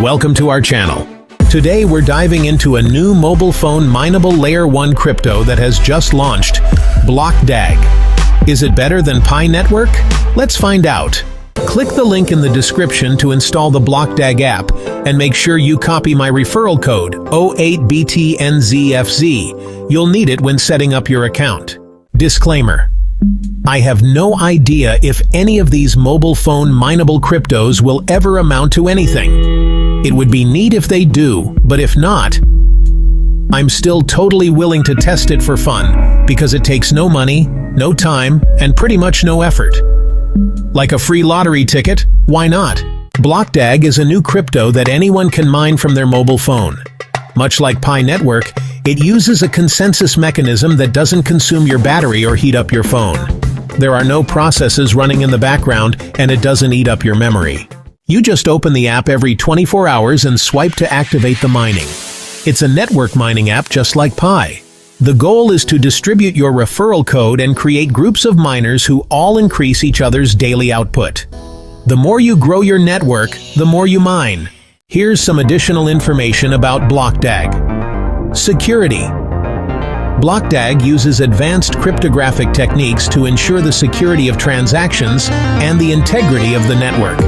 Welcome to our channel. Today we're diving into a new mobile phone mineable Layer 1 crypto that has just launched, BLOCKDAG. Is it better than Pi Network? Let's find out. Click the link in the description to install the BLOCKDAG app and make sure you copy my referral code 08BTNZFZ. You'll need it when setting up your account. Disclaimer. I have no idea if any of these mobile phone mineable cryptos will ever amount to anything. It would be neat if they do, but if not, I'm still totally willing to test it for fun because it takes no money, no time, and pretty much no effort. Like a free lottery ticket, why not? BLOCKDAG is a new crypto that anyone can mine from their mobile phone. Much like Pi Network, it uses a consensus mechanism that doesn't consume your battery or heat up your phone. There are no processes running in the background, and it doesn't eat up your memory. You just open the app every 24 hours and swipe to activate the mining. It's a network mining app just like Pi. The goal is to distribute your referral code and create groups of miners who all increase each other's daily output. The more you grow your network, the more you mine. Here's some additional information about BLOCKDAG. Security. BLOCKDAG uses advanced cryptographic techniques to ensure the security of transactions and the integrity of the network.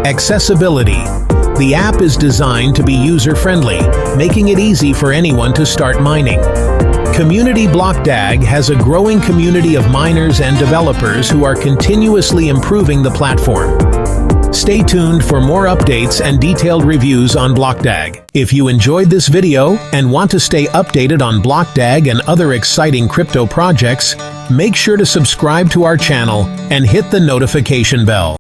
Accessibility. The app is designed to be user-friendly, making it easy for anyone to start mining. Community. BLOCKDAG has a growing community of miners and developers who are continuously improving the platform. Stay tuned for more updates and detailed reviews on BLOCKDAG. If you enjoyed this video and want to stay updated on BLOCKDAG and other exciting crypto projects, make sure to subscribe to our channel and hit the notification bell.